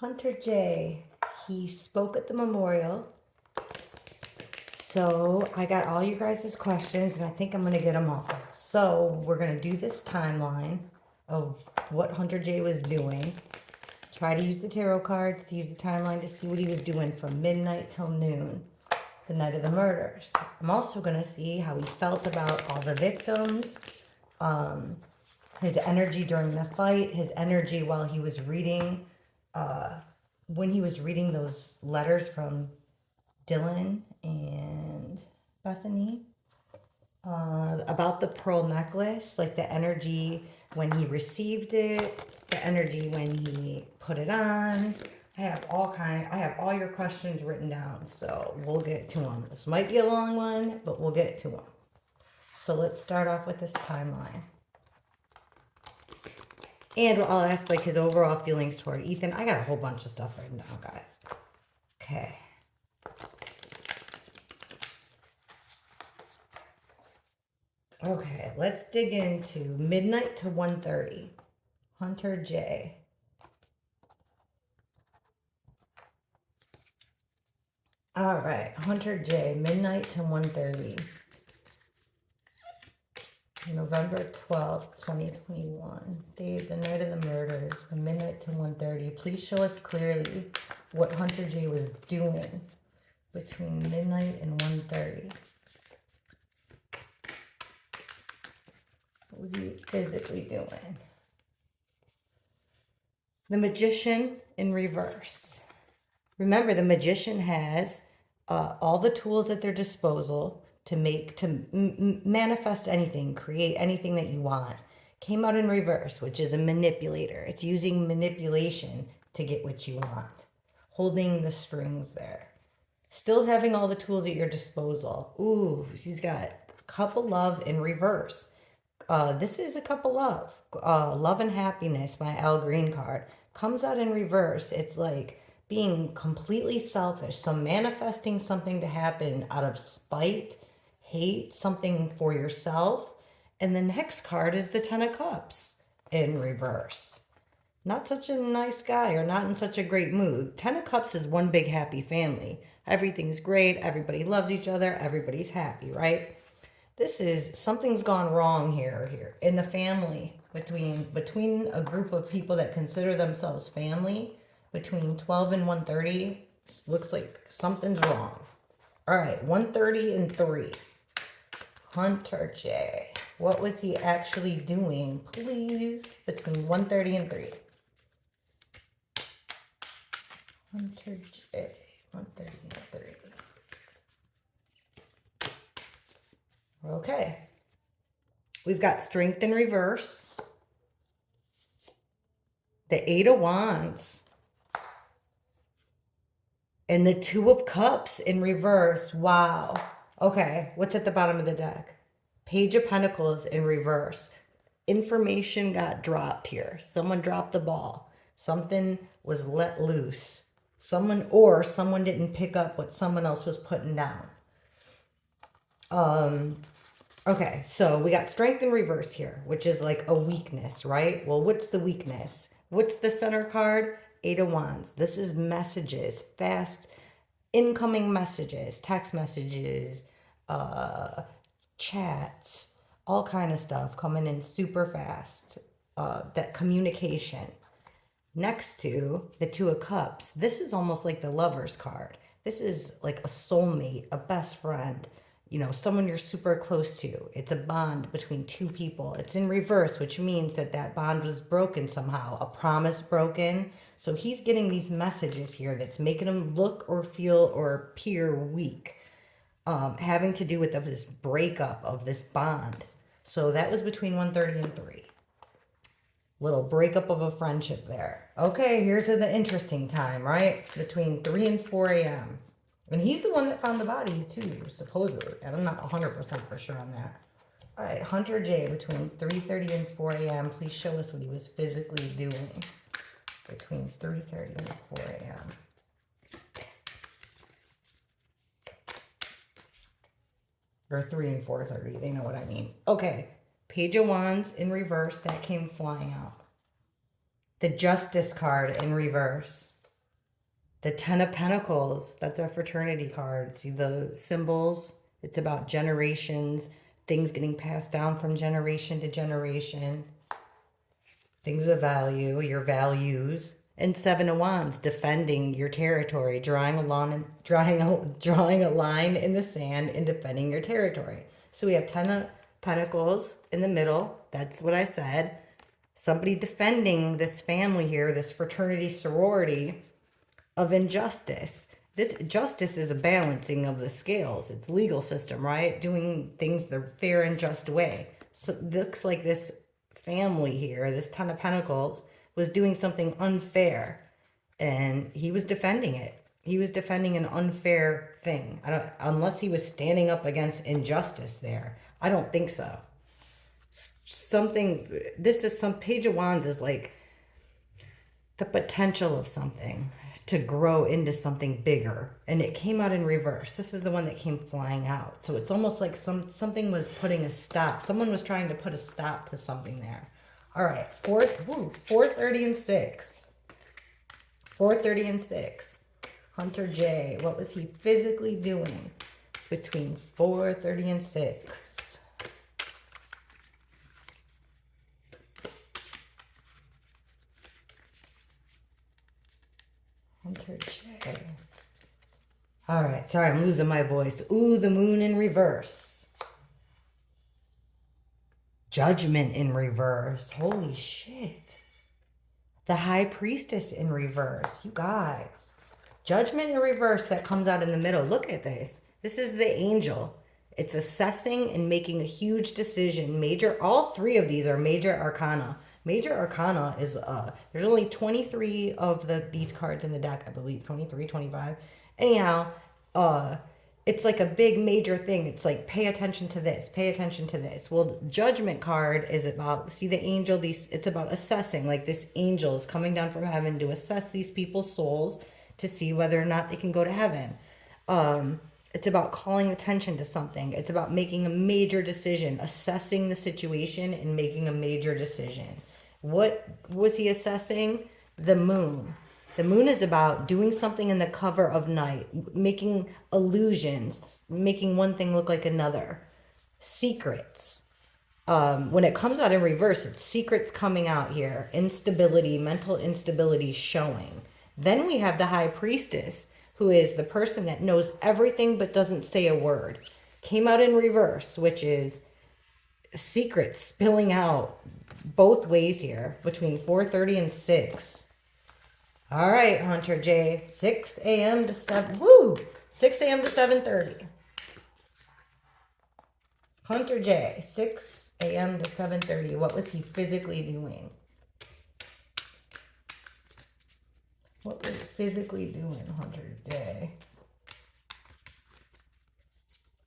Hunter J, he spoke at the memorial. So I got all you guys' questions and I think I'm going to get them all. So we're going to do this timeline of what Hunter J was doing. Try to use the tarot cards to use the timeline to see what he was doing from midnight till noon, the night of the murders. I'm also going to see how he felt about all the victims, his energy during the fight, his energy while he was reading, when he was reading those letters from Dylan and Bethany, about the pearl necklace, like the energy when he received it, the energy when he put it on. I have all your questions written down, so we'll get to them. This might be a long one, but we'll get to them. So let's start off with this timeline. And I'll ask like his overall feelings toward Ethan. I got a whole bunch of stuff written down, guys. Okay. Okay, let's dig into midnight to 1:30. Hunter J. All right, Hunter J, midnight to 1:30. November 12th, 2021. The night of the murders from midnight to 1:30. Please show us clearly what Hunter J was doing between midnight and 1:30. What was he physically doing? The Magician in reverse. Remember, the Magician has all the tools at their disposal to manifest anything, create anything that you want. Came out in reverse, which is a manipulator. It's using manipulation to get what you want. Holding the strings there. Still having all the tools at your disposal. Ooh, she's got Cup of Love in reverse. This is a Cup of Love. Love and Happiness, my Al Green card. Comes out in reverse. It's like being completely selfish. So manifesting something to happen out of spite, hate, something for yourself. And the next card is the Ten of Cups in reverse. Not such a nice guy or not in such a great mood. Ten of Cups is one big happy family. Everything's great. Everybody loves each other. Everybody's happy, right? This is, something's gone wrong here in the family between a group of people that consider themselves family. Between 12 and 1:30, looks like something's wrong. All right, 1:30 and 3. Hunter J. What was he actually doing, please, between 1:30 and 3? Hunter J. 1:30 and 3. Okay. We've got Strength in reverse. The Eight of Wands. And the Two of Cups in reverse. Wow. Okay, what's at the bottom of the deck? Page of Pentacles in reverse. Information got dropped here. Someone dropped the ball. Something was let loose. Someone didn't pick up what someone else was putting down. Okay, so we got Strength in reverse here, which is like a weakness, right? Well, what's the weakness? What's the center card? Eight of Wands. This is messages, fast incoming messages, text messages, chats, all kind of stuff coming in super fast. That communication. Next to the Two of Cups, this is almost like the Lover's card. This is like a soulmate, a best friend, you know, someone you're super close to. It's a bond between two people. It's in reverse, which means that that bond was broken somehow, a promise broken. So he's getting these messages here that's making him look or feel or appear weak, having to do with this breakup of this bond. So that was between 1:30 and 3. Little breakup of a friendship there. Okay, here's the interesting time, right? Between 3 and 4 a.m. And he's the one that found the bodies too, supposedly. And I'm not 100% for sure on that. All right, Hunter J, between 3:30 and 4 a.m. Please show us what he was physically doing between 3:30 and 4 a.m. Or 3 and 4:30, they know what I mean. Okay, Page of Wands in reverse, that came flying out. The Justice card in reverse. The Ten of Pentacles, that's our fraternity card. See the symbols? It's about generations, things getting passed down from generation to generation, things of value, your values. And Seven of Wands, defending your territory, drawing a line in the sand and defending your territory. So we have Ten of Pentacles in the middle. That's what I said. Somebody defending this family here, this fraternity sorority of injustice. This justice is a balancing of the scales. It's legal system, right? Doing things the fair and just way. So it looks like this family here, this Ten of Pentacles, was doing something unfair, and he was defending it. He was defending an unfair thing. Unless he was standing up against injustice there. I don't think so. This is some Page of Wands is like the potential of something to grow into something bigger, and it came out in reverse. This is the one that came flying out, so it's almost like something was putting a stop. Someone was trying to put a stop to something there. All right, 4:30 and 6. 4:30 and 6. Hunter J, what was he physically doing between 4:30 and 6? Hunter J. All right, sorry, I'm losing my voice. Ooh, the moon in reverse. Judgment in reverse. Holy shit. The High Priestess in reverse. You guys. Judgment in reverse that comes out in the middle. Look at this. This is the angel. It's assessing and making a huge decision. All three of these are major arcana. Major arcana is, there's only 23 of these cards in the deck, I believe. 23, 25. Anyhow, it's like a big major thing. It's like, pay attention to this, pay attention to this. Well, Judgment card is about, see the angel, it's about assessing. Like this angel is coming down from heaven to assess these people's souls to see whether or not they can go to heaven. It's about calling attention to something. It's about making a major decision, assessing the situation and making a major decision. What was he assessing? The moon. The moon is about doing something in the cover of night, making illusions, making one thing look like another. Secrets. When it comes out in reverse, it's secrets coming out here. Instability, mental instability showing. Then we have the High Priestess, who is the person that knows everything but doesn't say a word. Came out in reverse, which is secrets spilling out both ways here between 4:30 and 6. All right, Hunter J, 6 a.m. to 6 a.m. to 7:30. Hunter J, 6 a.m. to 7:30. What was he physically doing? What was he physically doing, Hunter J?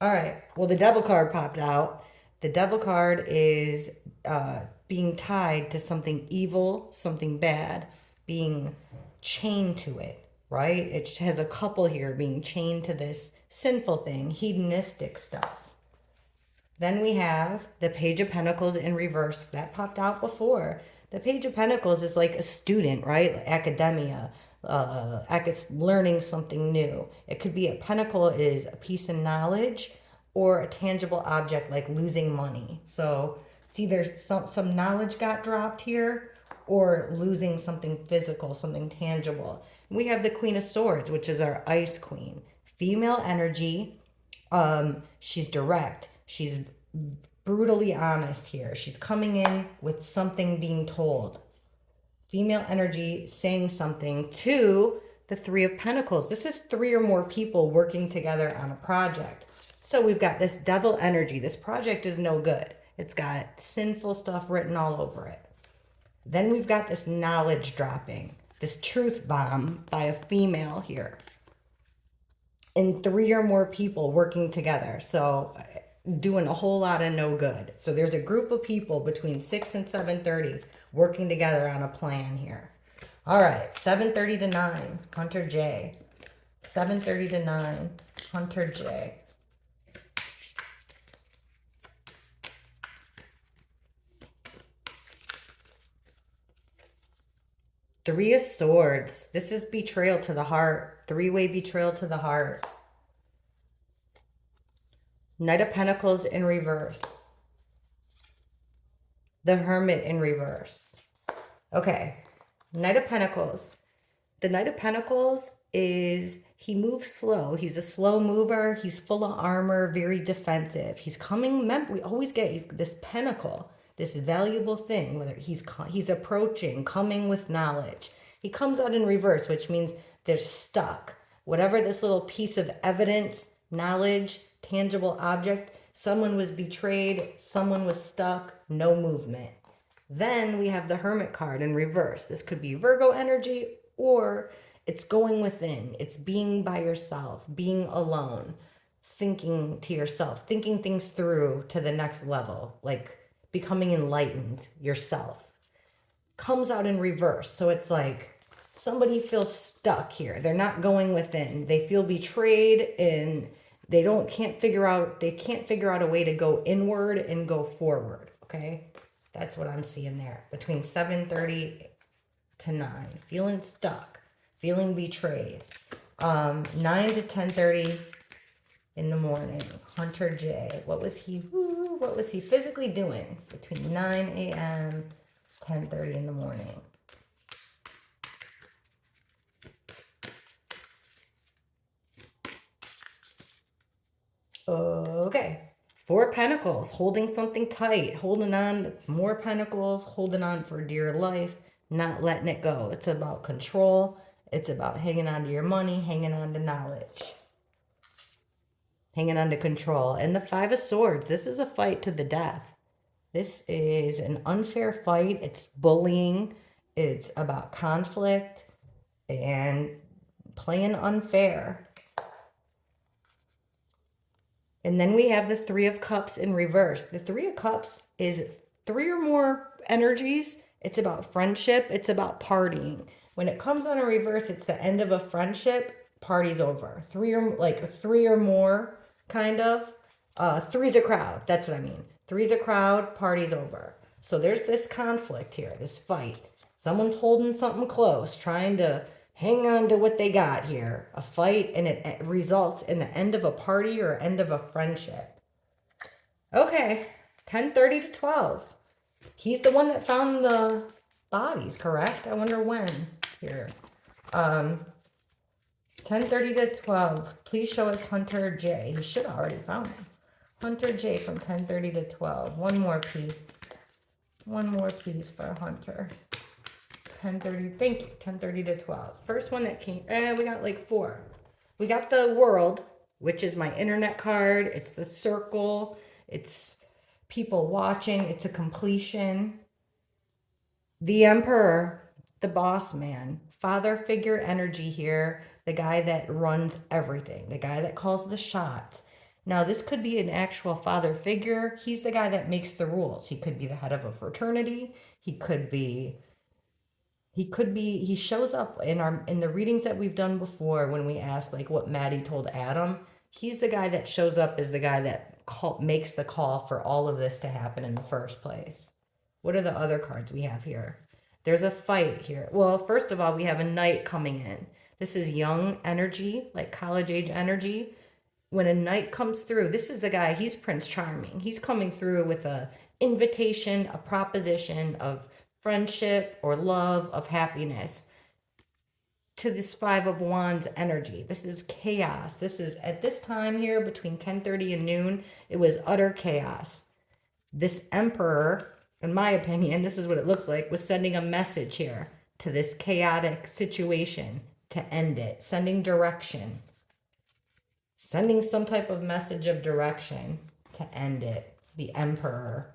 All right, well, the Devil card popped out. The Devil card is being tied to something evil, something bad, being chained to it, right? It has a couple here being chained to this sinful thing, hedonistic stuff. Then we have the Page of Pentacles in reverse. That popped out before. The Page of Pentacles is like a student, right? Academia, learning something new. It could be a pentacle is a piece of knowledge or a tangible object like losing money. So it's either some knowledge got dropped here or losing something physical, something tangible. We have the Queen of Swords, which is our Ice Queen. Female energy. She's direct. She's brutally honest here. She's coming in with something being told. Female energy saying something to the Three of Pentacles. This is 3 or more people working together on a project. So we've got this Devil energy. This project is no good. It's got sinful stuff written all over it. Then we've got this knowledge dropping, this truth bomb by a female here. And 3 or more people working together. So doing a whole lot of no good. So there's a group of people between 6 and 7:30 working together on a plan here. All right, 7:30 to 9, Hunter J. 7:30 to 9, Hunter J. Three of Swords. This is betrayal to the heart. Three-way betrayal to the heart. Knight of Pentacles in reverse. The Hermit in reverse. Okay. Knight of Pentacles. The Knight of Pentacles is, he moves slow. He's a slow mover. He's full of armor, very defensive. He's coming, remember, we always get this pentacle, this valuable thing, whether he's approaching, coming with knowledge. He comes out in reverse, which means they're stuck. Whatever this little piece of evidence, knowledge, tangible object, someone was betrayed, someone was stuck, no movement. Then we have the Hermit card in reverse. This could be Virgo energy, or it's going within. It's being by yourself, being alone, thinking to yourself, thinking things through to the next level, like becoming enlightened yourself. Comes out in reverse. So it's like somebody feels stuck here. They're not going within. They feel betrayed and they can't figure out a way to go inward and go forward. Okay. That's what I'm seeing there. Between 7:30 to 9. Feeling stuck. Feeling betrayed. 9 to 10:30 in the morning. Hunter J. What was he physically doing between 9 a.m. 10:30 in the morning? Okay. Four Pentacles, holding something tight, holding on, more Pentacles, holding on for dear life, not letting it go. It's about control. It's about hanging on to your money, hanging on to knowledge, hanging on to control. And the Five of Swords, this is a fight to the death. This is an unfair fight. It's bullying. It's about conflict and playing unfair. And then we have the Three of Cups in reverse. The Three of Cups is three or more energies. It's about friendship. It's about partying. When it comes on a reverse, it's the end of a friendship. Party's over. Three or more, kind of. Three's a crowd. That's what I mean. Three's a crowd. Party's over. So there's this conflict here, this fight. Someone's holding something close, trying to hang on to what they got here. A fight, and it results in the end of a party or end of a friendship. Okay, 10:30 to 12. He's the one that found the bodies, correct? I wonder when here. 10:30 to 12. Please show us Hunter J. He should have already found him. Hunter J from 10:30 to 12. One more, please. One more, please, for Hunter. 10:30, thank you, 10:30 to 12. First one that came, we got like four. We got the World, which is my internet card. It's the circle. It's people watching. It's a completion. The Emperor, the boss man, father figure energy here. The guy that runs everything. The guy that calls the shots. Now, this could be an actual father figure. He's the guy that makes the rules. He could be the head of a fraternity. He shows up in the readings that we've done before when we ask like what Maddie told Adam. He's the guy that shows up as the guy that makes the call for all of this to happen in the first place. What are the other cards we have here? There's a fight here. Well, first of all, we have a knight coming in. This is young energy, like college age energy. When a knight comes through, this is the guy, he's Prince Charming. He's coming through with a invitation, a proposition of friendship or love, of happiness to this Five of Wands energy. This is chaos. This is, at this time here between 10:30 and noon, it was utter chaos. This Emperor, in my opinion, this is what it looks like, was sending a message here to this chaotic situation to end it, sending direction, sending some type of message of direction to end it. The Emperor.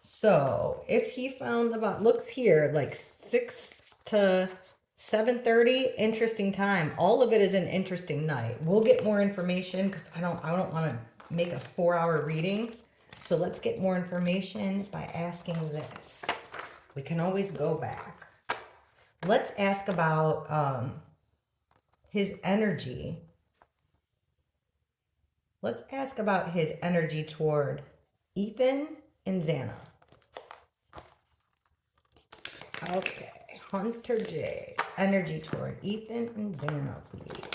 So if he found about, looks here, like 6 to 7:30, interesting time. All of it is an interesting night. We'll get more information because I don't want to make a 4-hour reading. So let's get more information by asking this. We can always go back. Let's ask about his energy. Let's ask about his energy toward Ethan and Zanna. Okay, Hunter J. Energy toward Ethan and Zanna, please.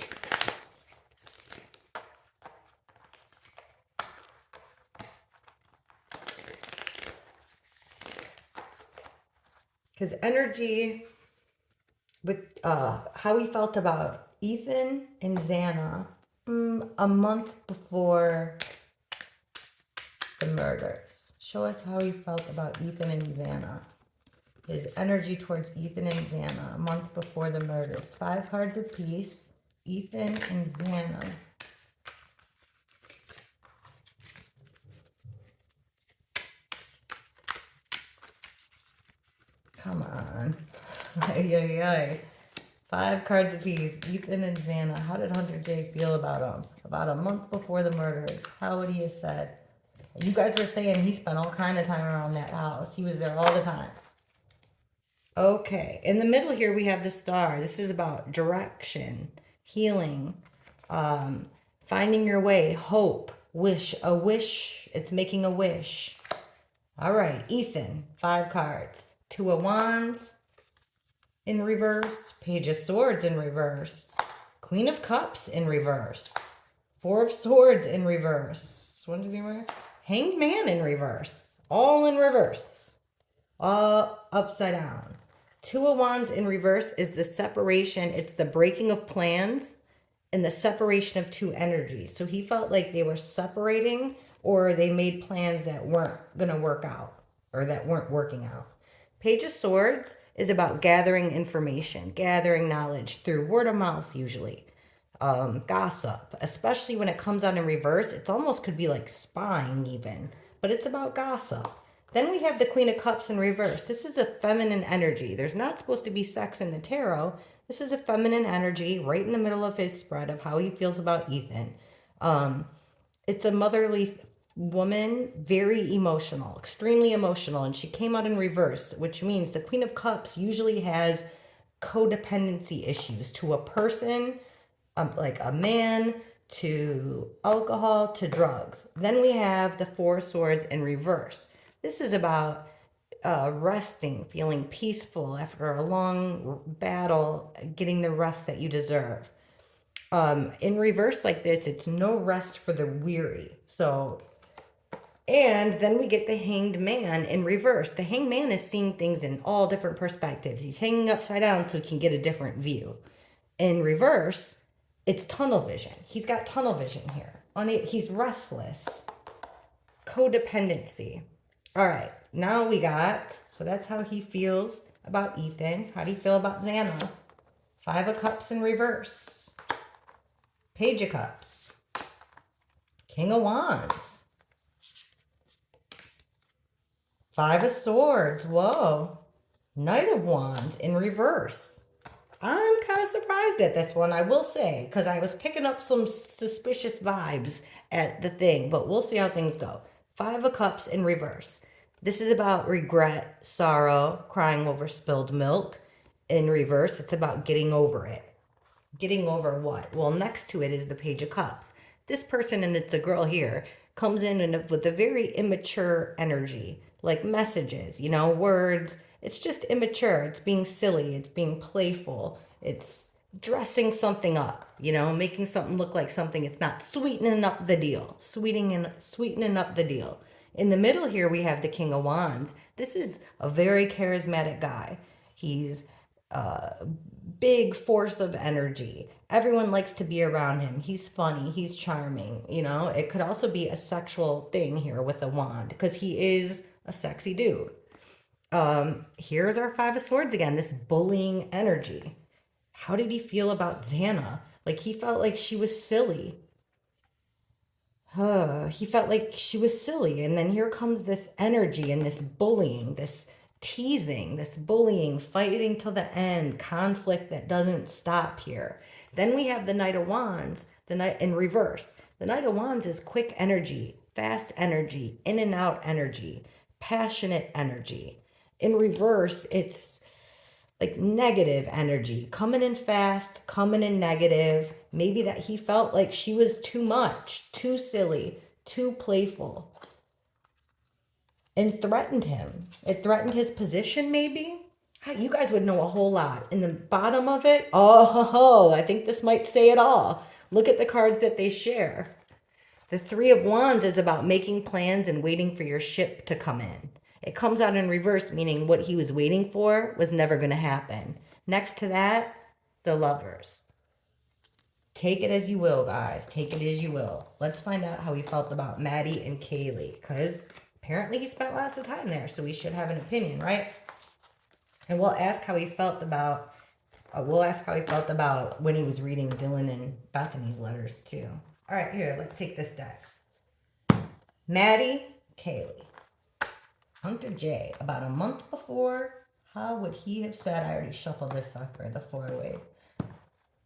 Because energy with how he felt about Ethan and Zanna a month before the murders. Show us how he felt about Ethan and Zanna. His energy towards Ethan and Zanna a month before the murders. 5 cards apiece. Ethan and Zanna. Come on. Ay, ay, ay. 5 cards apiece. Ethan and Zanna. How did Hunter J feel about him? About a month before the murders. How would he have said? You guys were saying he spent all kind of time around that house. He was there all the time. Okay. In the middle here, we have the star. This is about direction, healing, finding your way, hope, wish, a wish. It's making a wish. All right. Ethan, 5 cards. 2 of Wands in reverse. Page of Swords in reverse. Queen of Cups in reverse. 4 of Swords in reverse. 1, 2, 3, 4. Hanged Man in reverse. All in reverse. All upside down. 2 of Wands in reverse is the separation. It's the breaking of plans and the separation of 2 energies. So he felt like they were separating, or they made plans that weren't going to work out, or that weren't working out. Page of Swords is about gathering information, gathering knowledge through word of mouth usually. Gossip, especially when it comes out in reverse. It almost could be like spying even, but it's about gossip. Then we have the Queen of Cups in reverse. This is a feminine energy. There's not supposed to be sex in the tarot. This is a feminine energy right in the middle of his spread of how he feels about Ethan. It's a motherly woman, very emotional, extremely emotional, and she came out in reverse, which means the Queen of Cups usually has codependency issues to a person, like a man, to alcohol, to drugs. Then we have the 4 Swords in reverse. This is about resting, feeling peaceful after a long battle, getting the rest that you deserve. In reverse like this, it's no rest for the weary. So, and then we get the Hanged Man in reverse. The Hanged Man is seeing things in all different perspectives. He's hanging upside down so he can get a different view. In reverse, it's tunnel vision. He's got tunnel vision here. He's restless. Codependency. All right, now we got, so that's how he feels about Ethan. How do you feel about Zanna? 5 of Cups in reverse. Page of Cups. King of Wands. 5 of Swords. Whoa. Knight of Wands in reverse. I'm kind of surprised at this one, I will say, because I was picking up some suspicious vibes at the thing, but we'll see how things go. 5 of Cups in reverse. This is about regret, sorrow, crying over spilled milk. In reverse, it's about getting over it. Getting over what? Well, next to it is the Page of Cups. This person, and it's a girl here, comes in with a very immature energy, like messages, you know, words. It's just immature. It's being silly. It's being playful. It's dressing something up, you know, making something look like something it's not, sweetening up the deal, sweetening up the deal. In the middle here, we have the King of Wands. This is a very charismatic guy. He's a big force of energy. Everyone likes to be around him. He's funny. He's charming. You know, it could also be a sexual thing here with the wand because he is a sexy dude. Here's our 5 of Swords again, this bullying energy. How did he feel about Zanna? Like, he felt like she was silly. He felt like she was silly. And then here comes this energy and this bullying, this teasing, this bullying, fighting till the end, conflict that doesn't stop here. Then we have the Knight of Wands, the Knight in reverse. The Knight of Wands is quick energy, fast energy, in and out energy, passionate energy. In reverse, it's like negative energy, coming in fast, coming in negative. Maybe that he felt like she was too much, too silly, too playful, and threatened him. It threatened his position, maybe. You guys would know a whole lot. In the bottom of it, oh, I think this might say it all. Look at the cards that they share. The Three of Wands is about making plans and waiting for your ship to come in. It comes out in reverse, meaning what he was waiting for was never going to happen. Next to that, the Lovers. Take it as you will, guys. Take it as you will. Let's find out how he felt about Maddie and Kaylee, because apparently he spent lots of time there, so we should have an opinion, right? And we'll ask how he felt about when he was reading Dylan and Bethany's letters too. All right, here, let's take this deck. Maddie, Kaylee. Hunter J. About a month before, how would he have said, I already shuffled this sucker, the four ways.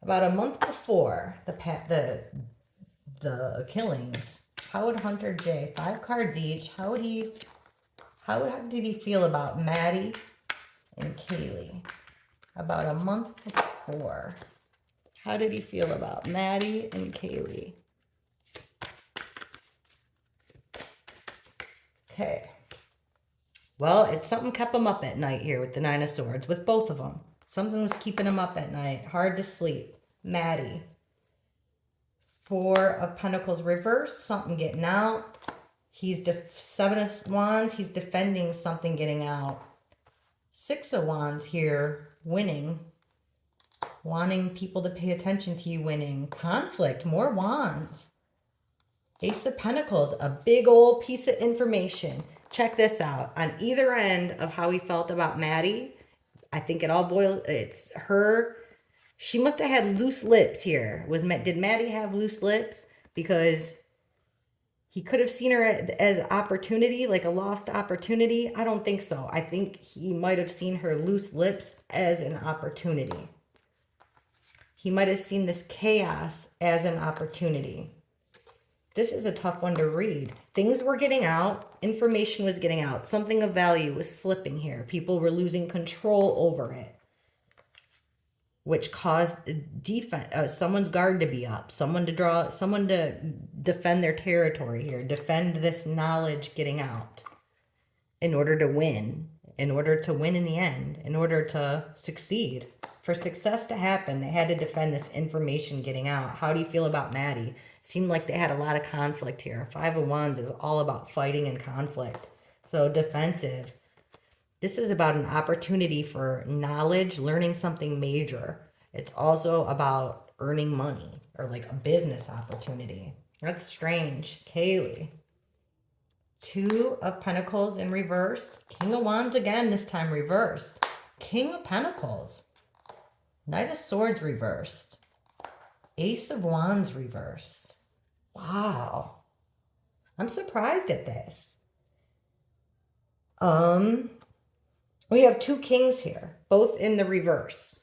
About a month before the killings, how would Hunter J, 5 cards each, how did he feel about Maddie and Kaylee? About a month before, how did he feel about Maddie and Kaylee? Okay. Well, it's something kept him up at night here with the Nine of Swords, with both of them. Something was keeping him up at night. Hard to sleep. Maddie. 4 of Pentacles reversed. Something getting out. He's 7 of Wands. He's defending something getting out. 6 of Wands here. Winning. Wanting people to pay attention to you winning. Conflict. More Wands. Ace of Pentacles. A big old piece of information. Check this out. On either end of how he felt about Maddie, I think it all boils, it's her. She must have had loose lips here. Did Maddie have loose lips? Because he could have seen her as opportunity, like a lost opportunity. I don't think so. I think he might have seen her loose lips as an opportunity. He might have seen this chaos as an opportunity. This is a tough one to read. Things were getting out. Information was getting out. Something of value was slipping here. People were losing control over it, which caused someone's guard to be up, someone to defend their territory here, defend this knowledge getting out in order to win in the end, in order to succeed. For success to happen, they had to defend this information getting out. How do you feel about Maddie? Seemed like they had a lot of conflict here. 5 of Wands is all about fighting and conflict. So defensive. This is about an opportunity for knowledge, learning something major. It's also about earning money or like a business opportunity. That's strange. Kaylee. 2 of Pentacles in reverse. King of Wands again, this time reversed. King of Pentacles. Knight of Swords reversed. Ace of Wands reversed. Wow. I'm surprised at this. We have 2 kings here, both in the reverse.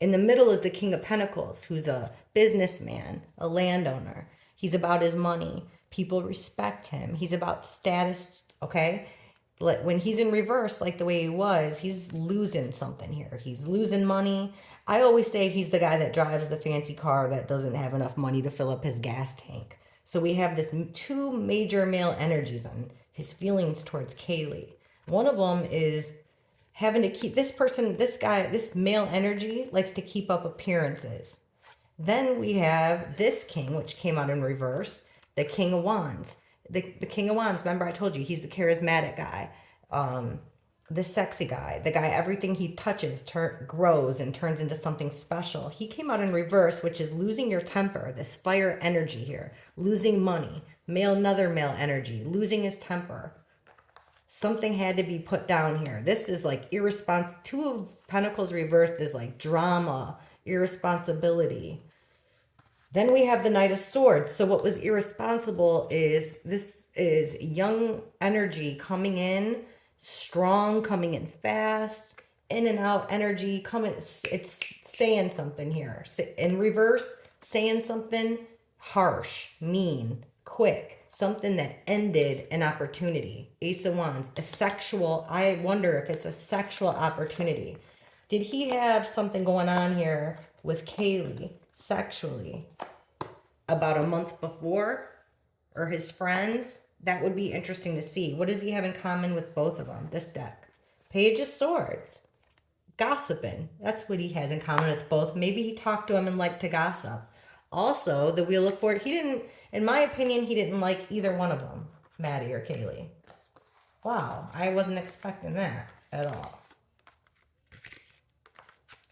In the middle is the King of Pentacles, who's a businessman, a landowner. He's about his money. People respect him. He's about status, okay? When he's in reverse, like the way he was, he's losing something here. He's losing money. I always say he's the guy that drives the fancy car that doesn't have enough money to fill up his gas tank. So we have this 2 major male energies on his feelings towards Kaylee. One of them is having to keep this male energy likes to keep up appearances. Then we have this king, which came out in reverse, the King of Wands. The King of Wands, remember I told you, he's the charismatic guy, the sexy guy, the guy everything he touches grows and turns into something special. He came out in reverse, which is losing your temper, this fire energy here, losing money, another male energy, losing his temper. Something had to be put down here. This is like 2 of Pentacles reversed is like drama, irresponsibility. Then we have the Knight of Swords. So what was irresponsible is this is young energy coming in, strong, coming in fast, in and out energy coming. It's saying something here. In reverse, saying something harsh, mean, quick, something that ended an opportunity. Ace of Wands, I wonder if it's a sexual opportunity. Did he have something going on here with Kaylee sexually about a month before, or his friends? That would be interesting to see. What does he have in common with both of them? This deck. Page of Swords. gossiping. That's what he has in common with both. Maybe he talked to him and liked to gossip. Also, the Wheel of Fortune, he didn't, in my opinion, he didn't like either one of them, Maddie or Kaylee. Wow, I wasn't expecting that at all.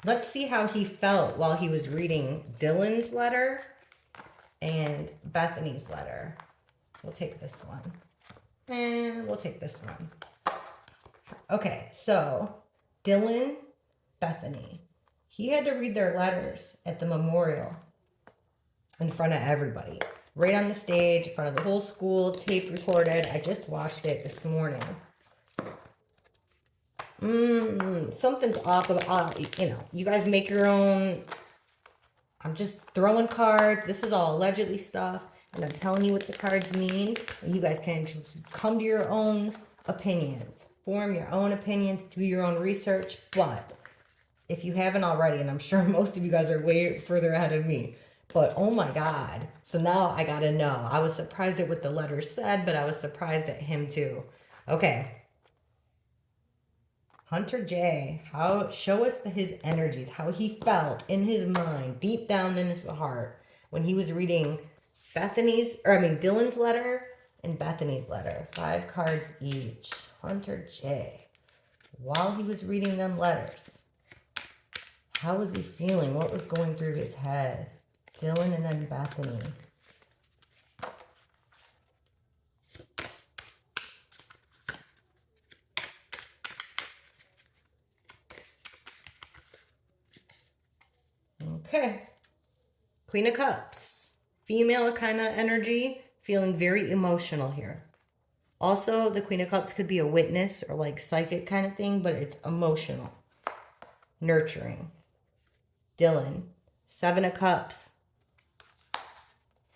Let's see how he felt while he was reading Dylan's letter and Bethany's letter. We'll take this one. And we'll take this one. Okay, so Dylan, Bethany. He had to read their letters at the memorial in front of everybody. Right on the stage, in front of the whole school, tape recorded. I just watched it this morning. Something's off of, you guys make your own. I'm just throwing cards. This is all allegedly stuff. And I'm telling you what the cards mean. And you guys can just come to your own opinions. Form your own opinions. Do your own research. But if you haven't already, and I'm sure most of you guys are way further ahead of me. But oh my God. So now I got to know. I was surprised at what the letter said, but I was surprised at him too. Okay. Hunter J, show us his energies, how he felt in his mind, deep down in his heart, when he was reading Dylan's letter and Bethany's letter. 5 cards each. Hunter J, while he was reading them letters, how was he feeling? What was going through his head? Dylan and then Bethany. Okay. Queen of Cups. Female kind of energy. Feeling very emotional here. Also, the Queen of Cups could be a witness or like psychic kind of thing, but it's emotional. Nurturing. Dylan. 7 of Cups.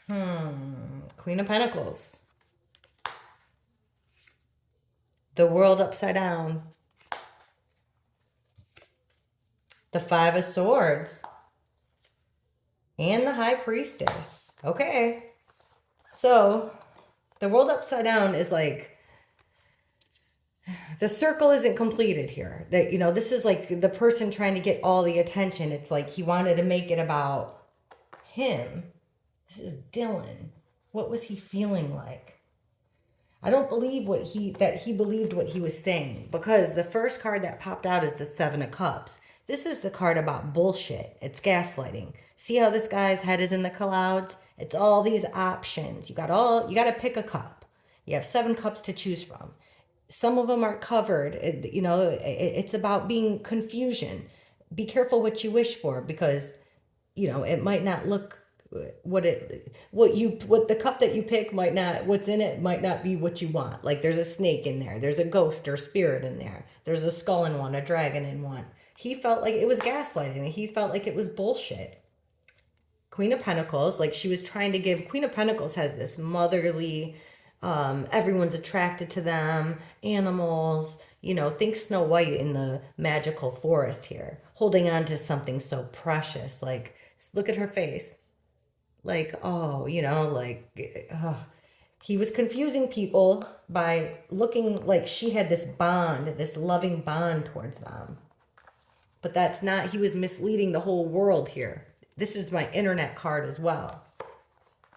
Queen of Pentacles. The World upside down. The 5 of Swords. And the High Priestess. Okay. So, the World upside down is like, the circle isn't completed here. That, this is like the person trying to get all the attention. It's like he wanted to make it about him. This is Dylan. What was he feeling like? I don't believe that he believed what he was saying, because the first card that popped out is the 7 of Cups. This is the card about bullshit. It's gaslighting. See how this guy's head is in the clouds? It's all these options. You got to pick a cup. You have 7 cups to choose from. Some of them are covered. It's about being confusion. Be careful what you wish for, because, it might not look what the cup that you pick might not, what's in it might not be what you want. Like there's a snake in there. There's a ghost or spirit in there. There's a skull in one, a dragon in one. He felt like it was gaslighting. He felt like it was bullshit. Queen of Pentacles, like she was trying to give, Queen of Pentacles has this motherly, everyone's attracted to them, animals, think Snow White in the magical forest here, holding on to something so precious. Like, look at her face. Like, he was confusing people by looking like she had this bond, this loving bond towards them. But that's not, he was misleading the whole world here. This is my internet card as well.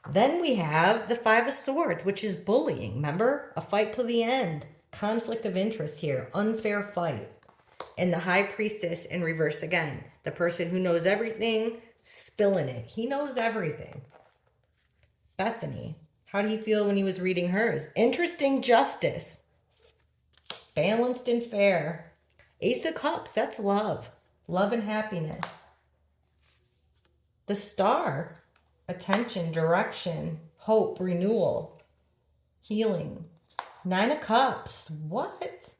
Then we have the 5 of Swords, which is bullying. Remember? A fight to the end. Conflict of interest here. Unfair fight. And the High Priestess in reverse again. The person who knows everything, spilling it. He knows everything. Bethany. How did he feel when he was reading hers? Interesting justice. Balanced and fair. Ace of Cups. That's love. Love and happiness. The Star. Attention, direction, hope, renewal, healing. 9 of Cups. What?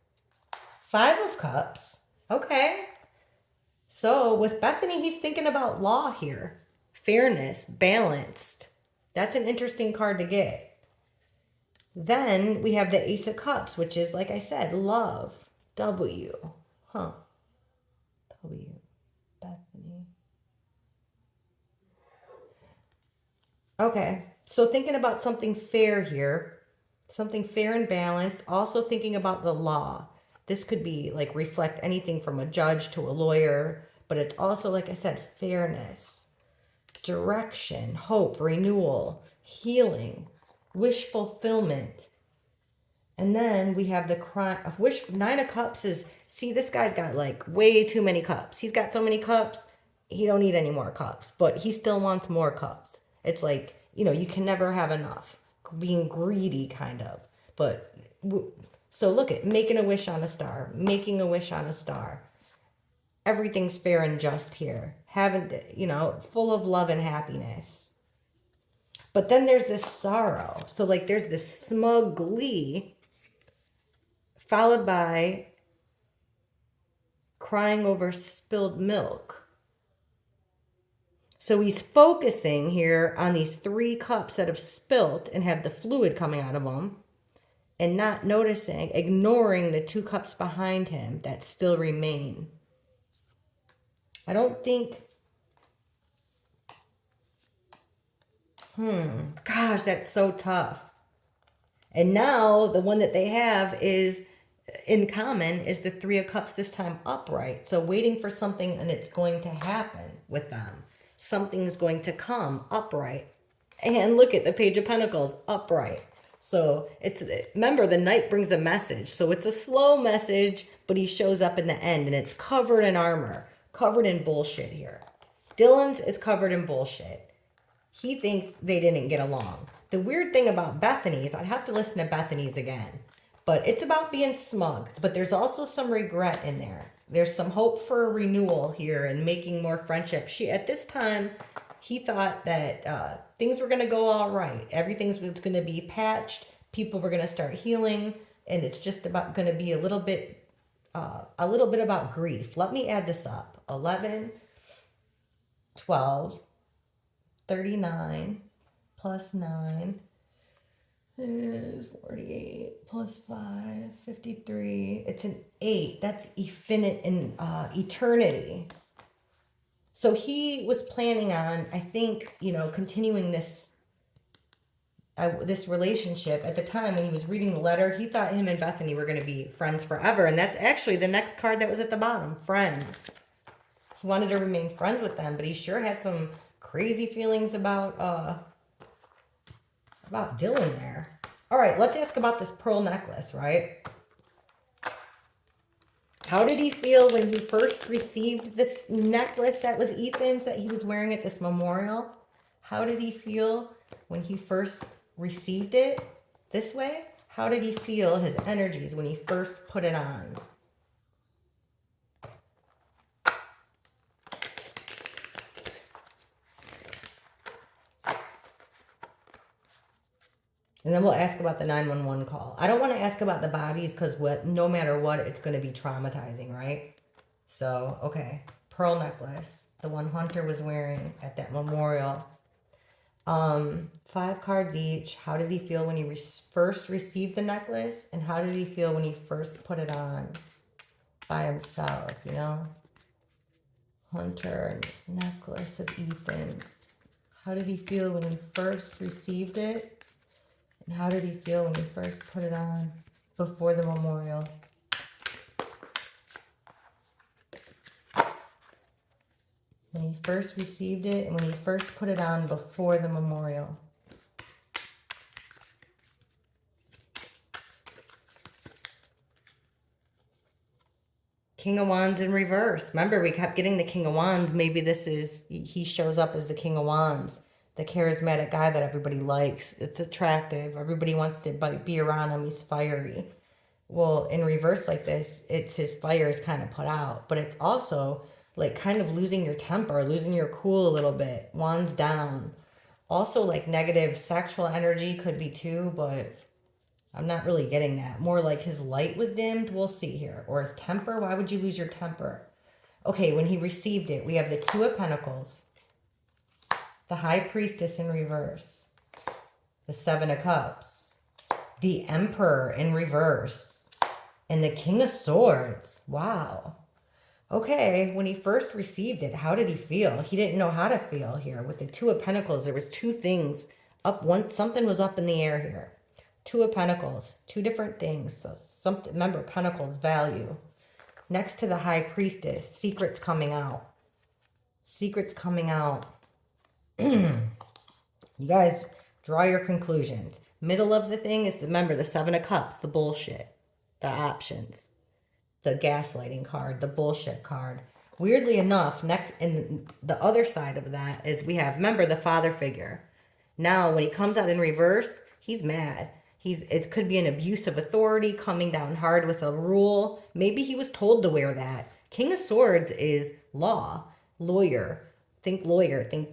5 of Cups. Okay. So with Bethany, he's thinking about law here. Fairness, balanced. That's an interesting card to get. Then we have the Ace of Cups, which is, like I said, love. W. W. Bethany. Okay, so thinking about something fair here, something fair and balanced, also thinking about the law. This could be like reflect anything from a judge to a lawyer, but it's also, like I said, fairness, direction, hope, renewal, healing, wish fulfillment. And then we have the wish. 9 of Cups is, see, this guy's got like way too many cups. He's got so many cups, he don't need any more cups, but he still wants more cups. It's like, you know, you can never have enough. Being greedy, kind of. But, so look at making a wish on a star, making a wish on a star. Everything's fair and just here. Having, you know, full of love and happiness. But then there's this sorrow. So like there's this smug glee followed by crying over spilled milk. So he's focusing here on these 3 cups that have spilt and have the fluid coming out of them, and not noticing, ignoring the 2 cups behind him that still remain. I don't think, gosh, that's so tough. And now the one that they have is in common is the 3 of Cups, this time upright. So waiting for something, and it's going to happen with them. Something's going to come upright. And look at the Page of Pentacles, upright. So it's, remember, the Knight brings a message. So it's a slow message, but he shows up in the end, and it's covered in armor, covered in bullshit here. Dylan's is covered in bullshit. He thinks they didn't get along. The weird thing about Bethany's, I'd have to listen to Bethany's again, but it's about being smug. But there's also some regret in there. There's some hope for a renewal here and making more friendship. At this time, he thought that things were going to go all right. Everything was going to be patched. People were going to start healing. And it's just about going to be a little bit about grief. Let me add this up. 11, 12, 39 plus 9 is 48 plus 5, 53. It's an 8. That's infinite in eternity. So he was planning on, I think, you know, continuing this relationship. At the time when he was reading the letter, he thought him and Bethany were going to be friends forever. And that's actually the next card that was at the bottom, friends. He wanted to remain friends with them, but he sure had some crazy feelings about Dylan there. All right, let's ask about this pearl necklace, right? How did he feel when he first received this necklace that was Ethan's, that he was wearing at this memorial? How did he feel when he first received it this way? How did he feel his energies when he first put it on? And then we'll ask about the 911 call. I don't want to ask about the bodies because no matter what, it's going to be traumatizing, right? So, okay. Pearl necklace. The one Hunter was wearing at that memorial. 5 cards each. How did he feel when he first received the necklace? And how did he feel when he first put it on by himself, you know? Hunter and this necklace of Ethan's. How did he feel when he first received it? And how did he feel when he first put it on before the memorial? When he first received it and when he first put it on before the memorial. King of Wands in reverse. Remember, we kept getting the King of Wands. Maybe this is, he shows up as the King of Wands. The charismatic guy that everybody likes. It's attractive. Everybody wants to be around him. He's fiery. Well, in reverse like this, it's his fire is kind of put out. But it's also like kind of losing your temper, losing your cool a little bit. Wands down. Also like negative sexual energy could be too, but I'm not really getting that. More like his light was dimmed. We'll see here. Or his temper. Why would you lose your temper? Okay, when he received it, we have the 2 of Pentacles. The High Priestess in reverse. The 7 of Cups. The Emperor in reverse. And the King of Swords. Wow. Okay, when he first received it, how did he feel? He didn't know how to feel here. With the 2 of Pentacles, there was 2 things up. Something was up in the air here. Two of Pentacles, two different things. So remember, Pentacles, value. Next to the High Priestess, secrets coming out. Secrets coming out. You guys draw your conclusions. Middle of the thing is, remember, the Seven of Cups, the bullshit, the options, the gaslighting card, the bullshit card. Weirdly enough, next in the other side of that is we have, remember, the father figure. Now, when he comes out in reverse, he's mad. It could be an abuse of authority, coming down hard with a rule. Maybe he was told to wear that. King of Swords is law, lawyer. Think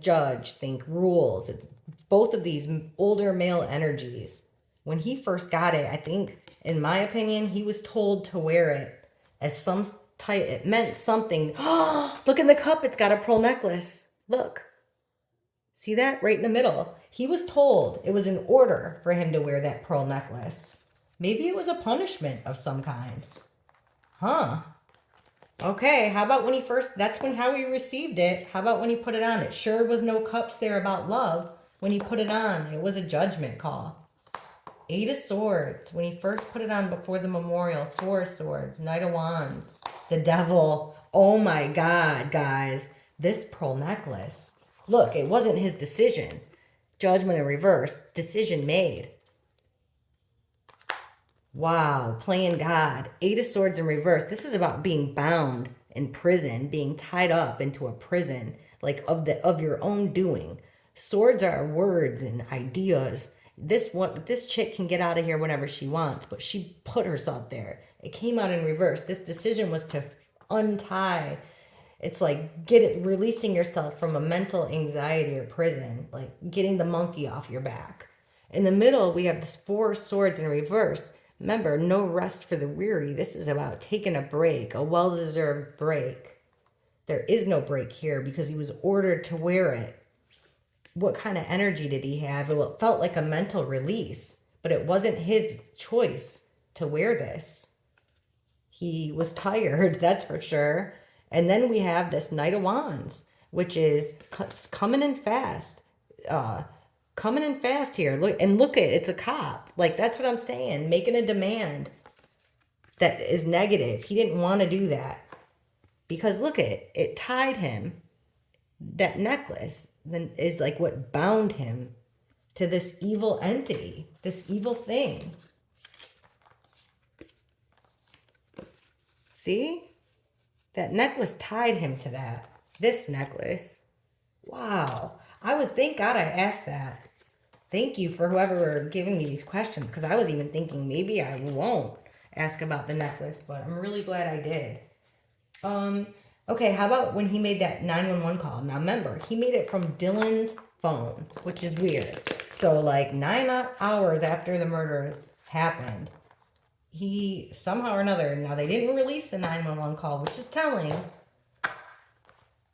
judge, think rules. It's both of these older male energies. When he first got it, I think, in my opinion, he was told to wear it as some type. It meant something. Oh, look in the cup. It's got a pearl necklace. Look. See that? Right in the middle. He was told it was an order for him to wear that pearl necklace. Maybe it was a punishment of some kind. Huh. Okay, how about when he first, that's how he received it. How about when he put it on? It sure was no cups there about love. When he put it on, it was a judgment call. Eight of Swords, when he first put it on before the memorial. Four of Swords, Knight of Wands, the Devil. Oh my God, guys, this pearl necklace. Look, it wasn't his decision. Judgment in reverse, decision made. Wow, playing God. Eight of Swords in reverse. This is about being bound in prison, being tied up into a prison, like of your own doing. Swords are words and ideas. This chick can get out of here whenever she wants, but she put herself there. It came out in reverse. This decision was to untie. It's like releasing yourself from a mental anxiety or prison, like getting the monkey off your back. In the middle, we have this Four of Swords in reverse. Remember, no rest for the weary. This is about taking a break, a well-deserved break. There is no break here because he was ordered to wear it. What kind of energy did he have? It felt like a mental release, but it wasn't his choice to wear this. He was tired, that's for sure. And then we have this Knight of Wands, which is coming in fast. Coming in fast here. Look at it's a cop. Like, that's what I'm saying. Making a demand that is negative. He didn't want to do that. Because look at it tied him. That necklace then is like what bound him to this evil entity, this evil thing. See? That necklace tied him to that. This necklace. Wow. Thank God I asked that. Thank you for whoever giving me these questions, because I was even thinking maybe I won't ask about the necklace, but I'm really glad I did. Okay, how about when he made that 911 call? Now remember, he made it from Dylan's phone, which is weird. So like 9 hours after the murders happened, he somehow or another, now they didn't release the 911 call, which is telling,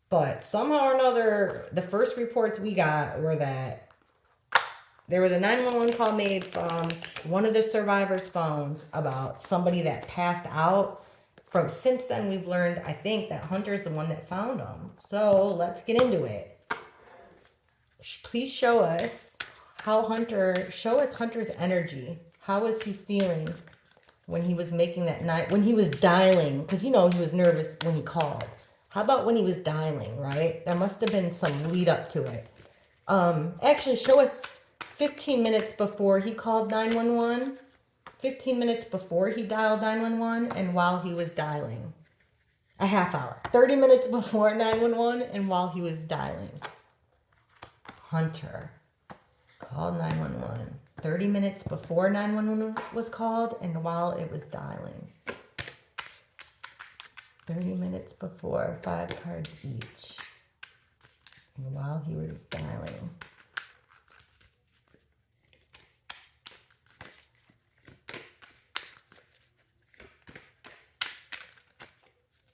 but somehow or another, the first reports we got were that there was a 911 call made from one of the survivors' phones about somebody that passed out. Since then, we've learned, I think, that Hunter's the one that found them. So let's get into it. Please show us show us Hunter's energy. How was he feeling when he was making that when he was dialing? Because, he was nervous when he called. How about when he was dialing, right? There must have been some lead up to it. Actually, show us 15 minutes before he called 911, 15 minutes before he dialed 911, and while he was dialing. A half hour. 30 minutes before 911 and while he was dialing. Hunter called 911. 30 minutes before 911 was called and while it was dialing. 30 minutes before, 5 cards each. And while he was dialing.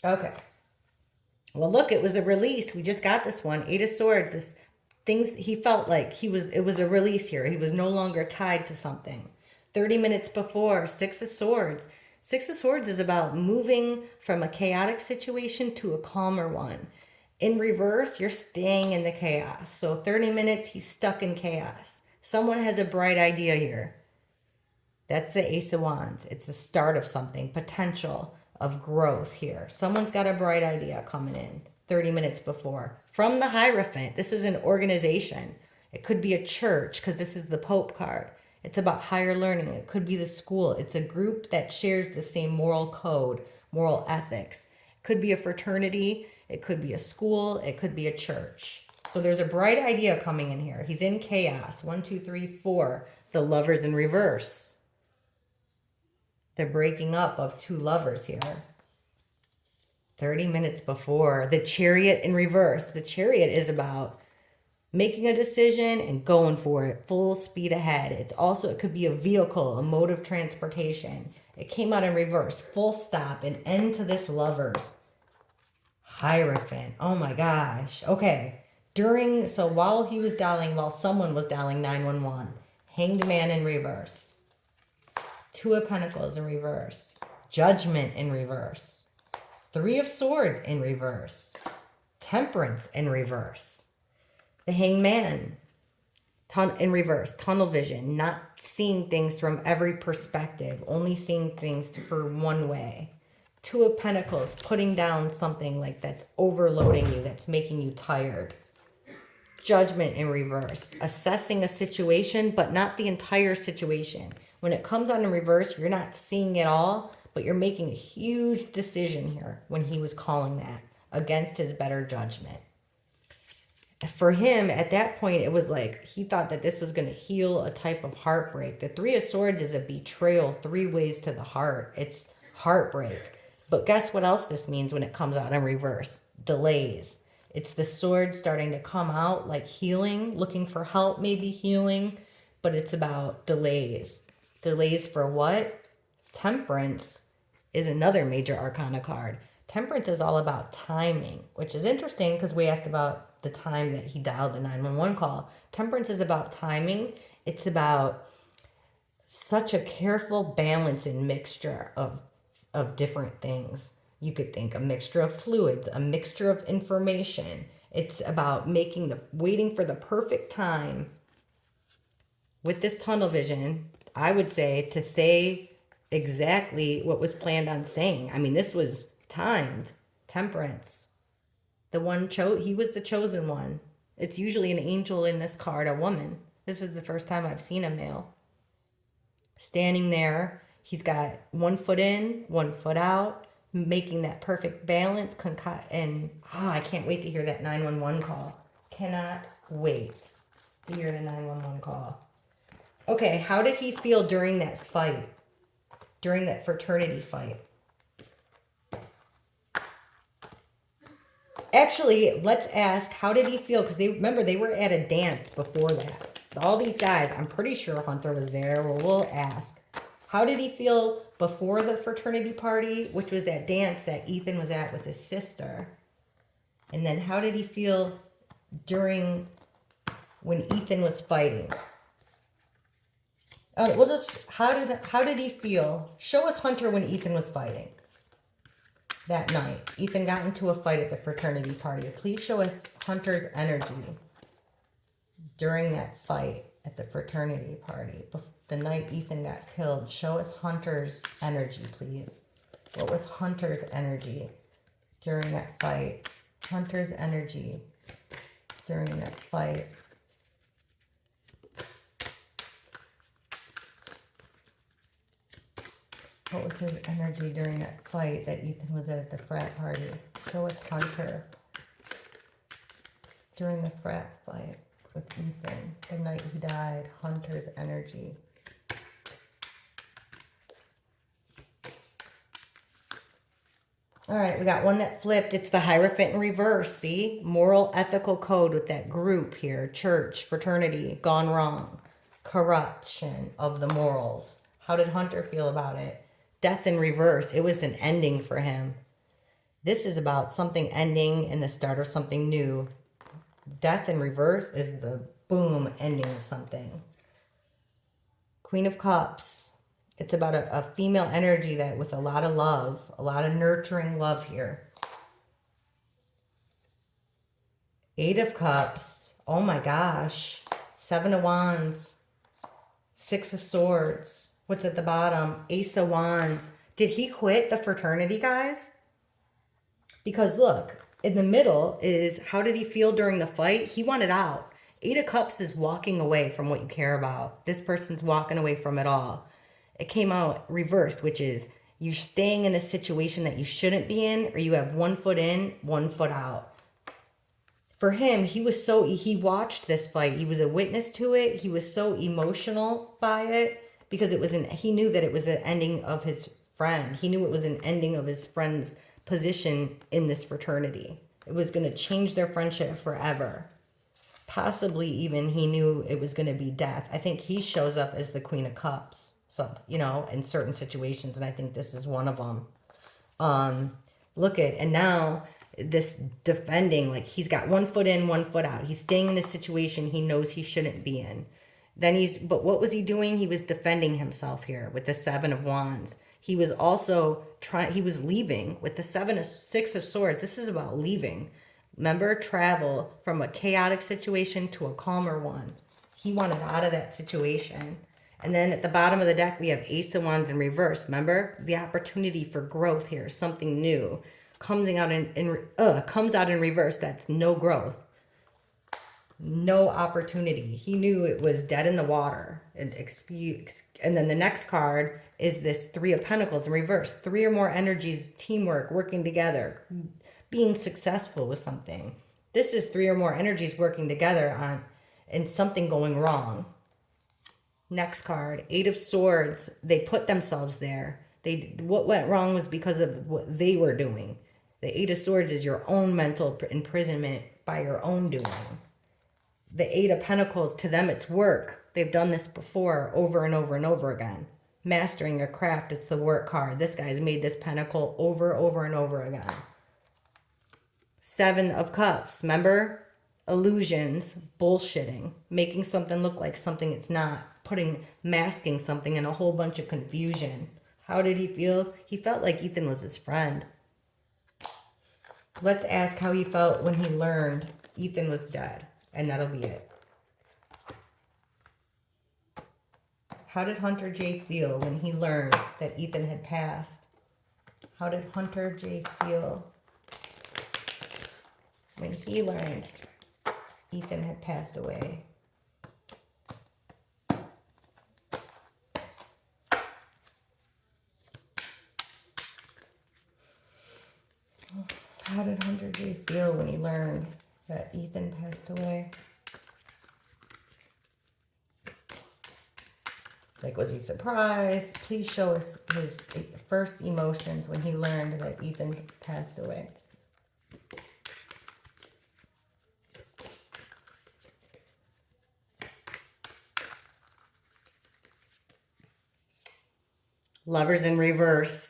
Okay. Well, look, it was a release. We just got this one. 8 of Swords. This things he felt like it was a release here. He was no longer tied to something. 30 minutes before, 6 of Swords. 6 of Swords is about moving from a chaotic situation to a calmer one. In reverse, you're staying in the chaos. So 30 minutes, he's stuck in chaos. Someone has a bright idea here. That's the Ace of Wands. It's the start of something, potential of growth here. Someone's got a bright idea coming in 30 minutes before. From the Hierophant, this is an organization. It could be a church because this is the Pope card. It's about higher learning. It could be the school. It's a group that shares the same moral code, moral ethics. It could be a fraternity. It could be a school. It could be a church. So there's a bright idea coming in here. He's in chaos. 1, 2, 3, 4. The Lovers in reverse. The breaking up of two lovers here. 30 minutes before. The Chariot in reverse. The Chariot is about making a decision and going for it. Full speed ahead. It's also, it could be a vehicle, a mode of transportation. It came out in reverse. Full stop. An end to this Lovers. Hierophant. Oh my gosh. Okay. So while he was dialing, while someone was dialing 911. Hanged Man in reverse. Two of Pentacles in reverse. Judgment in reverse. Three of Swords in reverse. Temperance in reverse. The Hanged Man in reverse. Tunnel vision. Not seeing things from every perspective. Only seeing things for one way. Two of Pentacles. Putting down something like that's overloading you. That's making you tired. Judgment in reverse. Assessing a situation, but not the entire situation. When it comes on in reverse, you're not seeing it all, but you're making a huge decision here when he was calling that against his better judgment. For him, at that point, it was like he thought that this was going to heal a type of heartbreak. The Three of Swords is a betrayal, 3 ways to the heart. It's heartbreak. But guess what else this means when it comes out in reverse? Delays. It's the sword starting to come out like healing, looking for help, maybe healing, but it's about delays. Delays for what? Temperance is another major arcana card. Temperance is all about timing, which is interesting because we asked about the time that he dialed the 911 call. Temperance is about timing. It's about such a careful balance and mixture of different things. You could think a mixture of fluids, a mixture of information. It's about waiting for the perfect time. With this tunnel vision, I would say to say exactly what was planned on saying. I mean, this was timed. Temperance. He was the chosen one. It's usually an angel in this card, a woman. This is the first time I've seen a male. Standing there, he's got 1 foot in, 1 foot out, making that perfect balance. I can't wait to hear that 911 call. Cannot wait to hear the 911 call. Okay, how did he feel during that fight? During that fraternity fight? Actually, let's ask, how did he feel? Because remember, they were at a dance before that. All these guys, I'm pretty sure Hunter was there. Well, we'll ask. How did he feel before the fraternity party, which was that dance that Ethan was at with his sister? And then how did he feel when Ethan was fighting? How did he feel? Show us Hunter when Ethan was fighting that night. Ethan got into a fight at the fraternity party. Please show us Hunter's energy during that fight at the fraternity party. The night Ethan got killed. Show us Hunter's energy, please. What was Hunter's energy during that fight? Hunter's energy during that fight. What was his energy during that fight that Ethan was at the frat party? Show us Hunter during the frat fight with Ethan. The night he died, Hunter's energy. All right, we got one that flipped. It's the Hierophant in reverse, see? Moral, ethical code with that group here. Church, fraternity, gone wrong. Corruption of the morals. How did Hunter feel about it? Death in reverse. It was an ending for him. This is about something ending and the start of something new. Death in reverse is the boom ending of something. Queen of Cups. It's about a female energy that with a lot of love, a lot of nurturing love here. 8 of Cups. Oh my gosh. 7 of Wands. 6 of Swords. What's at the bottom? Ace of Wands. Did he quit the fraternity, guys? Because look, in the middle is, how did he feel during the fight? He wanted out. Eight of Cups is walking away from what you care about. This person's walking away from it all. It came out reversed, which is you're staying in a situation that you shouldn't be in, or you have 1 foot in, 1 foot out. For him, he watched this fight. He was a witness to it. He was so emotional by it because he knew that it was an ending of his friend. He knew it was an ending of his friend's position in this fraternity. It was going to change their friendship forever. Possibly even he knew it was going to be death. I think he shows up as the Queen of Cups, so, you know, in certain situations, and I think this is one of them. Look at, and now this defending, like he's got 1 foot in, 1 foot out. He's staying in a situation he knows he shouldn't be in. But what was he doing? He was defending himself here with the 7 of Wands. He was also he was leaving with the 6 of Swords. This is about leaving. Remember, travel from a chaotic situation to a calmer one. He wanted out of that situation. And then at the bottom of the deck, we have Ace of Wands in reverse. Remember, the opportunity for growth here, something new. Comes out in reverse. That's no growth. No opportunity. He knew it was dead in the water. And then the next card is this 3 of Pentacles in reverse. 3 or more energies, teamwork, working together, being successful with something. This is 3 or more energies working together and something going wrong. Next card, 8 of Swords. They put themselves there. What went wrong was because of what they were doing. The 8 of Swords is your own mental imprisonment by your own doing. The 8 of Pentacles, to them it's work. They've done this before over and over and over again. Mastering your craft, it's the work card. This guy's made this pentacle over and over again. 7 of Cups, remember? Illusions, bullshitting, making something look like something it's not, masking something in a whole bunch of confusion. How did he feel? He felt like Ethan was his friend. Let's ask how he felt when he learned Ethan was dead, and that'll be it. How did Hunter J feel when he learned that Ethan had passed? How did Hunter J feel when he learned Ethan had passed away? How did Hunter J feel when he learned that Ethan passed away? Like, was he surprised? Please show us his first emotions when he learned that Ethan passed away. Lovers in reverse.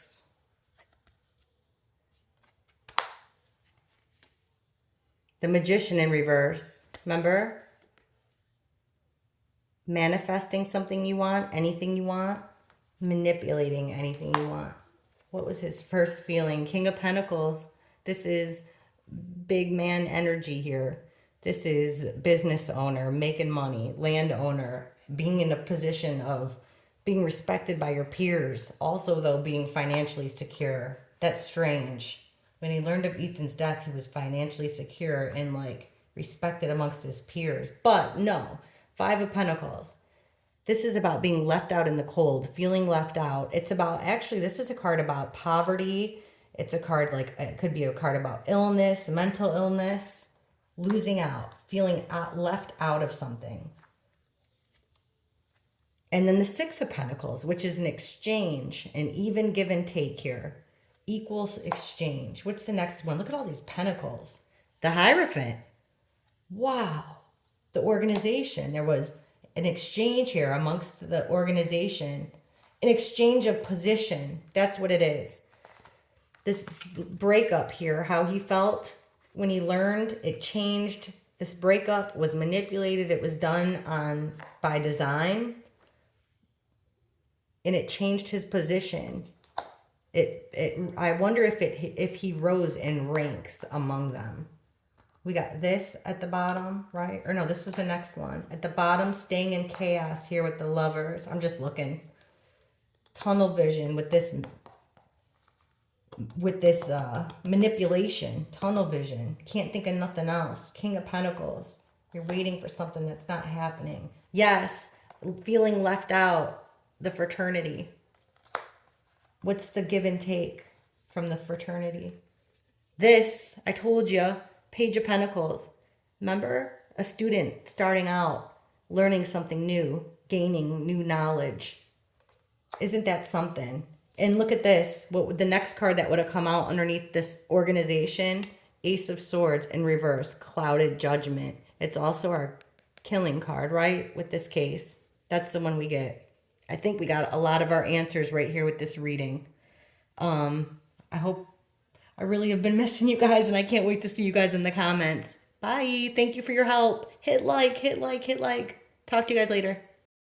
The Magician in reverse. Remember? Manifesting something you want, anything you want, manipulating anything you want. What was his first feeling? King of Pentacles. This is big man energy here. This is business owner, making money, landowner, being in a position of being respected by your peers. Also, though, being financially secure. That's strange. When he learned of Ethan's death, he was financially secure and, like, respected amongst his peers. But no, 5 of Pentacles. This is about being left out in the cold, feeling left out. It's about, actually, this is a card about poverty. It's a card, like, it could be a card about illness, mental illness, losing out, feeling left out of something. And then the 6 of Pentacles, which is an exchange, an even give and take here. Equals exchange. What's the next one? Look at all these pentacles. The Hierophant. Wow. The organization. There was an exchange here amongst the organization. An exchange of position. That's what it is. This breakup here, how he felt when he learned, it changed. This breakup was manipulated. It was done by design. And it changed his position. I wonder if he rose in ranks among them. We got this at the bottom, right? Or no, this was the next one. At the bottom, staying in chaos here with the Lovers. I'm just looking. tunnel vision with this manipulation, tunnel vision. Can't think of nothing else. King of Pentacles. You're waiting for something that's not happening. Yes, feeling left out. The fraternity. What's the give and take from the fraternity? This, I told you, Page of Pentacles. Remember? A student starting out, learning something new, gaining new knowledge. Isn't that something? And look at this. What would the next card that would have come out underneath this organization? Ace of Swords in reverse, clouded judgment. It's also our killing card, right? With this case. That's the one we get. I think we got a lot of our answers right here with this reading. I hope, I really have been missing you guys, and I can't wait to see you guys in the comments. Bye. Thank you for your help. Hit like, hit like, hit like. Talk to you guys later.